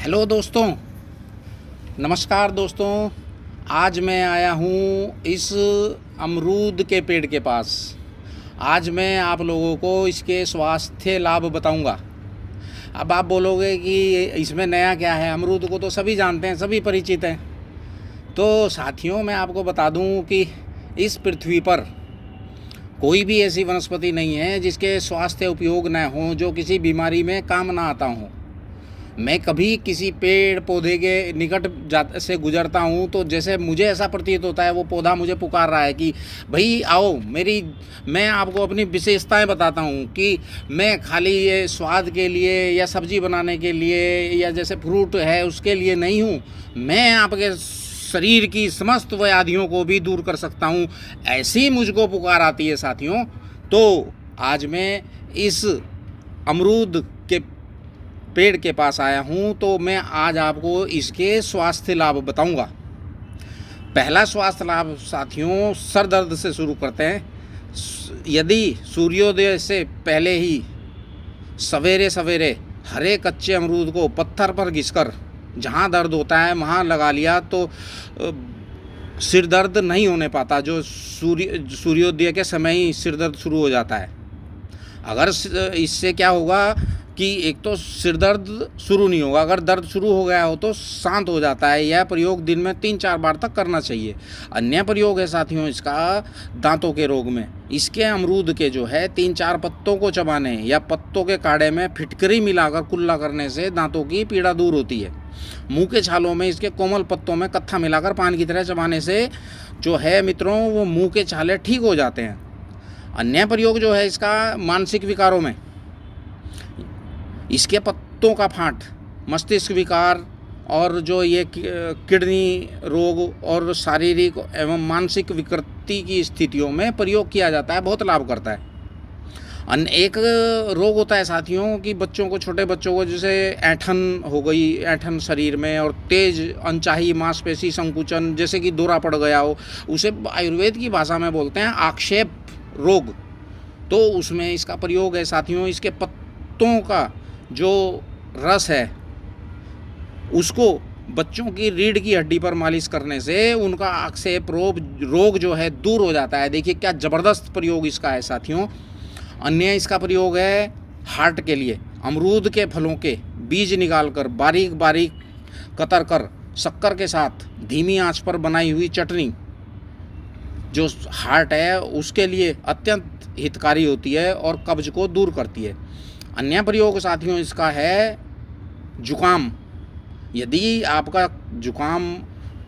Hello दोस्तों, नमस्कार दोस्तों। आज मैं आया हूँ इस अमरूद के पेड़ के पास। आज मैं आप लोगों को इसके स्वास्थ्य लाभ बताऊंगा। अब आप बोलोगे कि इसमें नया क्या है, अमरूद को तो सभी जानते हैं, सभी परिचित हैं। तो साथियों, मैं आपको बता दूं कि इस पृथ्वी पर कोई भी ऐसी वनस्पति नहीं है जिसके स्वास्थ्य उपयोग न हो, जो किसी बीमारी में काम ना आता हो। मैं कभी किसी पेड़ पौधे के निकट से गुजरता हूँ तो जैसे मुझे ऐसा प्रतीत होता है वो पौधा मुझे पुकार रहा है कि भाई आओ, मैं आपको अपनी विशेषताएं बताता हूँ कि मैं खाली ये स्वाद के लिए या सब्जी बनाने के लिए या जैसे फ्रूट है उसके लिए नहीं हूँ। मैं आपके शरीर की समस्त व्याधियों को भी दूर कर सकता हूँ। ऐसी मुझको पुकार आती है साथियों। तो आज मैं इस अमरूद के पेड़ के पास आया हूँ, तो मैं आज आपको इसके स्वास्थ्य लाभ बताऊंगा। पहला स्वास्थ्य लाभ साथियों, सर दर्द से शुरू करते हैं। यदि सूर्योदय से पहले ही सवेरे सवेरे हरे कच्चे अमरूद को पत्थर पर घिसकर जहाँ दर्द होता है वहाँ लगा लिया तो सिर दर्द नहीं होने पाता। जो सूर्योदय के समय ही सिर दर्द शुरू हो जाता है। अगर इससे क्या होगा कि एक तो सिर दर्द शुरू नहीं होगा, अगर दर्द शुरू हो गया हो तो शांत हो जाता है। यह प्रयोग दिन में 3-4 बार तक करना चाहिए। अन्य प्रयोग है साथियों इसका दांतों के रोग में। इसके अमरूद के जो है 3-4 पत्तों को चबाने या पत्तों के काढ़े में फिटकरी मिलाकर कुल्ला करने से दांतों की पीड़ा दूर होती है। मुंह के छालों में इसके कोमल पत्तों में कत्था मिलाकर पान की तरह चबाने से जो है मित्रों वो मुंह के छाले ठीक हो जाते हैं। अन्य प्रयोग जो है इसका मानसिक विकारों में, इसके पत्तों का फांट मस्तिष्क विकार और जो ये किडनी रोग और शारीरिक एवं मानसिक विकृति की स्थितियों में प्रयोग किया जाता है, बहुत लाभ करता है। एक रोग होता है साथियों कि बच्चों को, छोटे बच्चों को जैसे ऐंठन हो गई, ऐंठन शरीर में और तेज अनचाही मांसपेशी संकुचन, जैसे कि दौरा पड़ गया हो, उसे आयुर्वेद की भाषा में बोलते हैं आक्षेप रोग। तो उसमें इसका प्रयोग है साथियों। इसके पत्तों का जो रस है उसको बच्चों की रीढ़ की हड्डी पर मालिश करने से उनका आक्षेप रोग जो है दूर हो जाता है। देखिए क्या ज़बरदस्त प्रयोग इसका है साथियों। अन्य इसका प्रयोग है हार्ट के लिए। अमरूद के फलों के बीज निकालकर बारीक बारीक कतर कर शक्कर के साथ धीमी आंच पर बनाई हुई चटनी जो हार्ट है उसके लिए अत्यंत हितकारी होती है और कब्ज को दूर करती है। अन्य प्रयोग साथियों इसका है जुकाम। यदि आपका जुकाम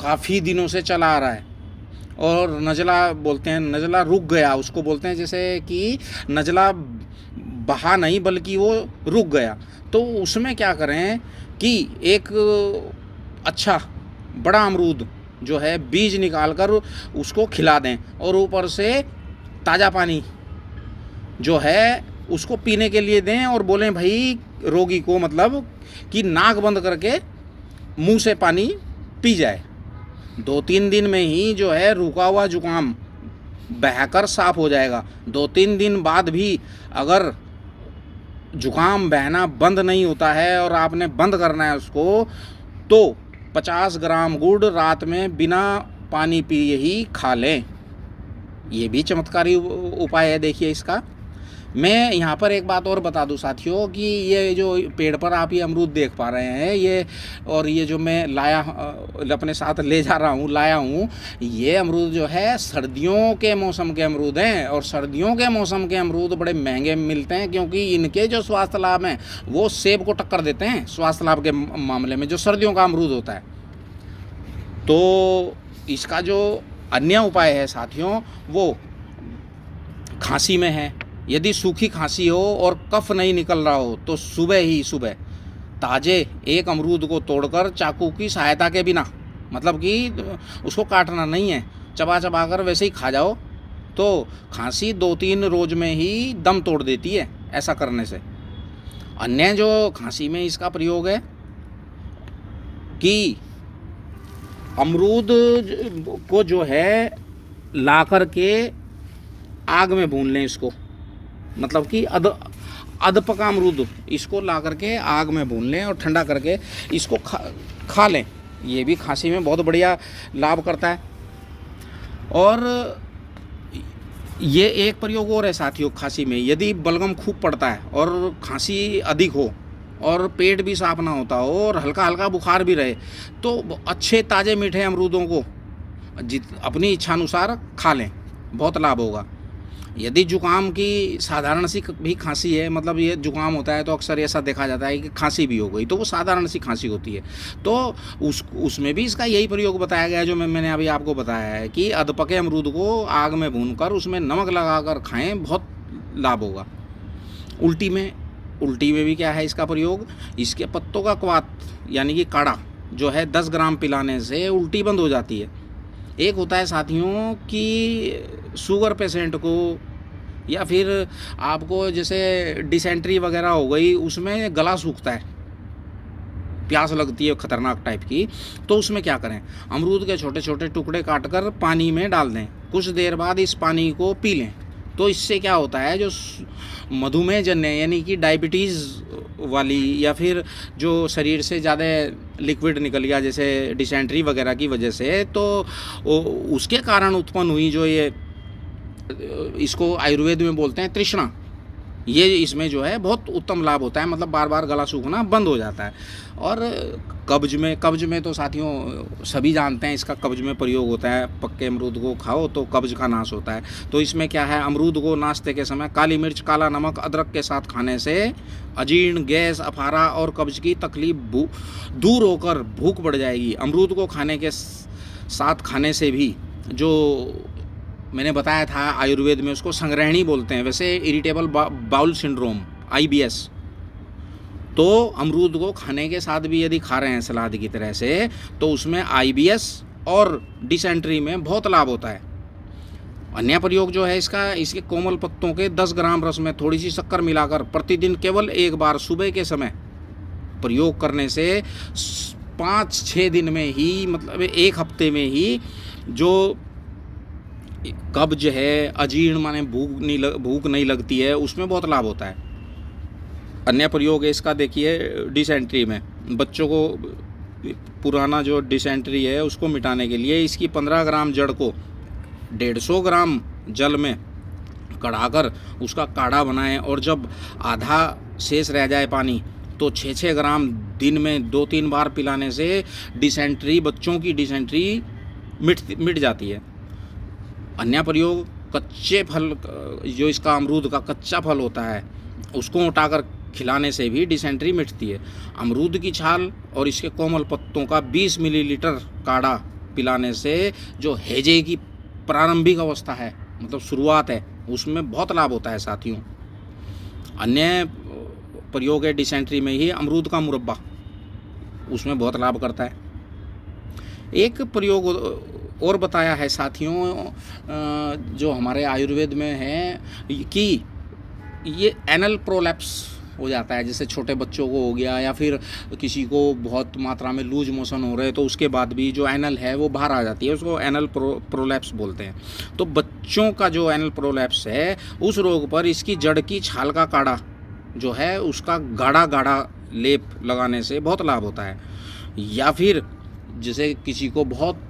काफ़ी दिनों से चला आ रहा है और नज़ला बोलते हैं, नज़ला रुक गया उसको बोलते हैं, जैसे कि नज़ला बहा नहीं बल्कि वो रुक गया, तो उसमें क्या करें कि एक अच्छा बड़ा अमरूद जो है बीज निकाल कर उसको खिला दें और ऊपर से ताज़ा पानी जो है उसको पीने के लिए दें और बोलें भाई रोगी को, मतलब कि नाक बंद करके मुंह से पानी पी जाए। 2-3 दिन में ही जो है रुका हुआ जुकाम बहकर साफ हो जाएगा। 2-3 दिन बाद भी अगर जुकाम बहना बंद नहीं होता है और आपने बंद करना है उसको, तो 50 ग्राम गुड़ रात में बिना पानी पिए ही खा लें। ये भी चमत्कारी उपाय है देखिए इसका। मैं यहाँ पर एक बात और बता दूँ साथियों कि ये जो पेड़ पर आप ये अमरूद देख पा रहे हैं, ये जो मैं अपने साथ ले जा रहा हूँ, लाया हूँ, ये अमरूद जो है सर्दियों के मौसम के अमरूद हैं। और सर्दियों के मौसम के अमरूद बड़े महंगे मिलते हैं क्योंकि इनके जो स्वास्थ्य लाभ हैं वो सेब को टक्कर देते हैं स्वास्थ्य लाभ के मामले में, जो सर्दियों का अमरूद होता है। तो इसका जो अन्य उपाय है साथियों वो खांसी में है। यदि सूखी खांसी हो और कफ नहीं निकल रहा हो तो सुबह ताजे एक अमरूद को तोड़कर चाकू की सहायता के बिना, मतलब कि उसको काटना नहीं है, चबा चबा कर वैसे ही खा जाओ तो खांसी 2-3 रोज में ही दम तोड़ देती है ऐसा करने से। अन्य जो खांसी में इसका प्रयोग है कि अमरूद को जो है ला कर के आग में भून लें इसको, मतलब कि अधपका अमरूद इसको ला करके आग में भून लें और ठंडा करके इसको खा लें। ये भी खांसी में बहुत बढ़िया लाभ करता है। और ये एक प्रयोग और है साथियों खांसी में, यदि बलगम खूब पड़ता है और खांसी अधिक हो और पेट भी साफ ना होता हो और हल्का हल्का बुखार भी रहे, तो अच्छे ताज़े मीठे अमरूदों को अपनी इच्छानुसार खा लें, बहुत लाभ होगा। यदि जुकाम की साधारण सी भी खांसी है, मतलब ये जुकाम होता है तो अक्सर ऐसा देखा जाता है कि खांसी भी हो गई, तो वो साधारण सी खांसी होती है, तो उसमें भी इसका यही प्रयोग बताया गया है जो मैंने अभी आपको बताया है कि अधपके अमरूद को आग में भूनकर उसमें नमक लगाकर खाएं, बहुत लाभ होगा। उल्टी में भी क्या है इसका प्रयोग, इसके पत्तों का क्वाथ यानी कि काढ़ा जो है 10 ग्राम पिलाने से उल्टी बंद हो जाती है। एक होता है साथियों कि शुगर पेशेंट को या फिर आपको जैसे डिसेंट्री वगैरह हो गई, उसमें गला सूखता है, प्यास लगती है खतरनाक टाइप की, तो उसमें क्या करें, अमरूद के छोटे छोटे टुकड़े काटकर पानी में डाल दें, कुछ देर बाद इस पानी को पी लें। तो इससे क्या होता है, जो मधुमेह जन्य यानी कि डायबिटीज़ वाली या फिर जो शरीर से ज़्यादा लिक्विड निकल गया जैसे डिसेंट्री वगैरह की वजह से, तो उसके कारण उत्पन्न हुई जो ये इसको आयुर्वेद में बोलते हैं तृष्णा, ये इसमें जो है बहुत उत्तम लाभ होता है, मतलब बार बार गला सूखना बंद हो जाता है। और कब्ज में तो साथियों सभी जानते हैं इसका कब्ज में प्रयोग होता है, पक्के अमरूद को खाओ तो कब्ज का नाश होता है। तो इसमें क्या है, अमरूद को नाश्ते के समय काली मिर्च, काला नमक, अदरक के साथ खाने से अजीर्ण, गैस, अफारा और कब्ज की तकलीफ दूर होकर भूख बढ़ जाएगी। अमरूद को खाने के साथ खाने से भी जो मैंने बताया था आयुर्वेद में उसको संग्रहणी बोलते हैं, वैसे इरिटेबल बाउल सिंड्रोम IBS, तो अमरूद को खाने के साथ भी यदि खा रहे हैं सलाद की तरह से, तो उसमें IBS और डिसेंट्री में बहुत लाभ होता है। अन्य प्रयोग जो है इसका, इसके कोमल पत्तों के 10 ग्राम रस में थोड़ी सी शक्कर मिलाकर प्रतिदिन केवल एक बार सुबह के समय प्रयोग करने से 5-6 दिन में ही, मतलब 1 हफ्ते में ही जो कब्ज है, अजीर्ण माने भूख नहीं लगती है, उसमें बहुत लाभ होता है। अन्य प्रयोग है इसका देखिए डिसेंट्री में, बच्चों को पुराना जो डिसेंट्री है उसको मिटाने के लिए इसकी 15 ग्राम जड़ को 150 ग्राम जल में कढ़ाकर उसका काढ़ा बनाएं, और जब आधा शेष रह जाए पानी तो 6-6 ग्राम दिन में 2-3 बार पिलाने से डिसेंट्री, बच्चों की डिसेंट्री मिट जाती है। अन्य प्रयोग कच्चे फल, जो इसका अमरूद का कच्चा फल होता है उसको उठाकर खिलाने से भी डिसेंट्री मिटती है। अमरूद की छाल और इसके कोमल पत्तों का 20 मिलीलीटर काढ़ा पिलाने से जो हैजे की प्रारंभिक अवस्था है, मतलब शुरुआत है, उसमें बहुत लाभ होता है साथियों। अन्य प्रयोग है डिसेंट्री में ही अमरूद का मुरब्बा, उसमें बहुत लाभ करता है। एक प्रयोग और बताया है साथियों जो हमारे आयुर्वेद में है कि ये एनल प्रोलैप्स हो जाता है, जैसे छोटे बच्चों को हो गया या फिर किसी को बहुत मात्रा में लूज मोशन हो रहे, तो उसके बाद भी जो एनल है वो बाहर आ जाती है, उसको एनल प्रोलैप्स बोलते हैं। तो बच्चों का जो एनल प्रोलैप्स है उस रोग पर इसकी जड़ की छाल का काढ़ा जो है उसका गाढ़ा लेप लगाने से बहुत लाभ होता है। या फिर जैसे किसी को बहुत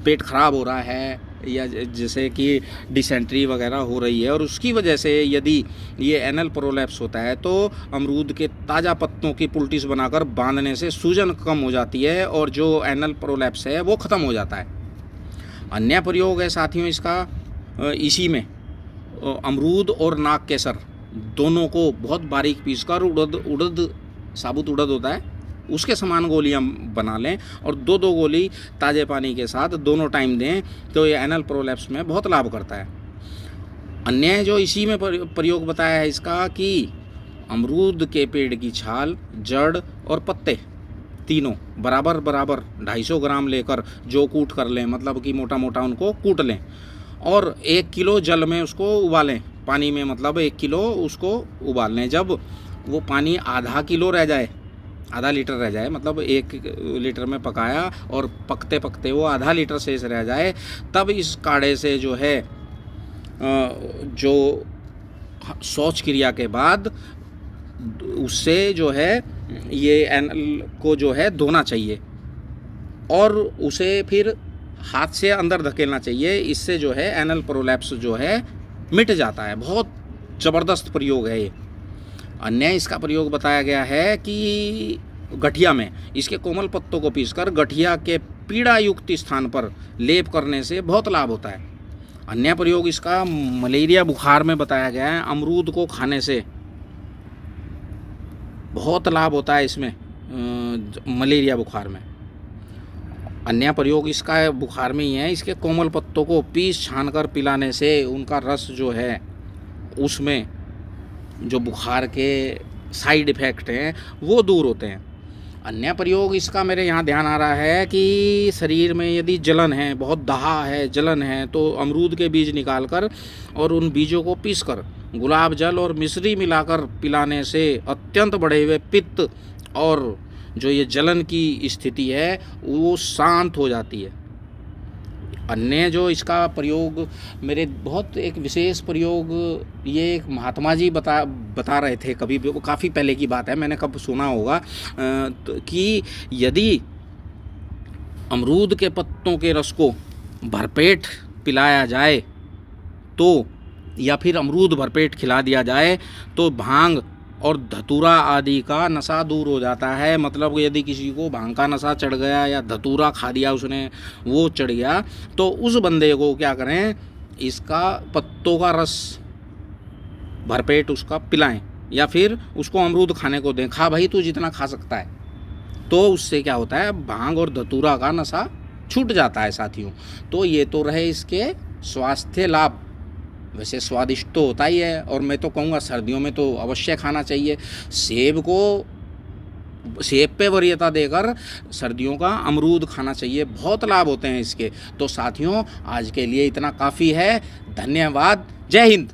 पेट खराब हो रहा है या जैसे कि डिसेंट्री वगैरह हो रही है और उसकी वजह से यदि ये एनल प्रोलैप्स होता है, तो अमरूद के ताज़ा पत्तों की पुल्टिस बनाकर बांधने से सूजन कम हो जाती है और जो एनल प्रोलैप्स है वो ख़त्म हो जाता है। अन्य प्रयोग है साथियों इसका, इसी में अमरूद और नाग केसर दोनों को बहुत बारीक पीसकर उड़द साबुत उड़द होता है उसके समान गोलियां बना लें और 2-2 गोली ताज़े पानी के साथ दोनों टाइम दें, तो ये एनल प्रोलैप्स में बहुत लाभ करता है। अन्य जो इसी में प्रयोग बताया है इसका कि अमरूद के पेड़ की छाल, जड़ और पत्ते तीनों बराबर 250 ग्राम लेकर जो कूट कर लें, मतलब कि मोटा मोटा उनको कूट लें और 1 किलो जल में उसको उबालें, पानी में मतलब 1 किलो उसको उबाल लें। जब वो पानी आधा लीटर रह जाए, मतलब 1 लीटर में पकाया और पकते पकते वो आधा लीटर शेष रह जाए, तब इस काढ़े से जो है जो शौच क्रिया के बाद उससे जो है ये एनल को जो है धोना चाहिए और उसे फिर हाथ से अंदर धकेलना चाहिए। इससे जो है एनल प्रोलैप्स जो है मिट जाता है। बहुत ज़बरदस्त प्रयोग है ये। अन्य इसका प्रयोग बताया गया है कि गठिया में इसके कोमल पत्तों को पीसकर गठिया के पीड़ा युक्त स्थान पर लेप करने से बहुत लाभ होता है। अन्य प्रयोग इसका मलेरिया बुखार में बताया गया है। अमरूद को खाने से बहुत लाभ होता है इसमें मलेरिया बुखार में। अन्य प्रयोग इसका बुखार में ही है। इसके कोमल पत्तों को पीस छान कर पिलाने से उनका रस जो है उसमें जो बुखार के साइड इफ़ेक्ट हैं वो दूर होते हैं। अन्य प्रयोग इसका मेरे यहाँ ध्यान आ रहा है कि शरीर में यदि जलन है, बहुत दहा है, जलन है, तो अमरूद के बीज निकालकर और उन बीजों को पीसकर गुलाब जल और मिश्री मिलाकर पिलाने से अत्यंत बढ़े हुए पित्त और जो ये जलन की स्थिति है वो शांत हो जाती है। अन्य जो इसका प्रयोग मेरे बहुत एक विशेष प्रयोग ये एक महात्मा जी बता रहे थे, कभी काफ़ी पहले की बात है, मैंने कब सुना होगा कि यदि अमरूद के पत्तों के रस को भरपेट पिलाया जाए तो या फिर अमरूद भरपेट खिला दिया जाए तो भांग और धतूरा आदि का नशा दूर हो जाता है। मतलब यदि किसी को भांग का नशा चढ़ गया या धतूरा खा दिया उसने, वो चढ़ गया, तो उस बंदे को क्या करें, इसका पत्तों का रस भरपेट उसका पिलाएं या फिर उसको अमरूद खाने को दें। खा भाई तू जितना खा सकता है। तो उससे क्या होता है, भांग और धतूरा का नशा छूट जाता है साथियों। तो ये तो रहे इसके स्वास्थ्य लाभ। वैसे स्वादिष्ट तो होता ही है और मैं तो कहूँगा सर्दियों में तो अवश्य खाना चाहिए। सेब पे वरीयता देकर सर्दियों का अमरूद खाना चाहिए, बहुत लाभ होते हैं इसके। तो साथियों आज के लिए इतना काफ़ी है। धन्यवाद। जय हिंद।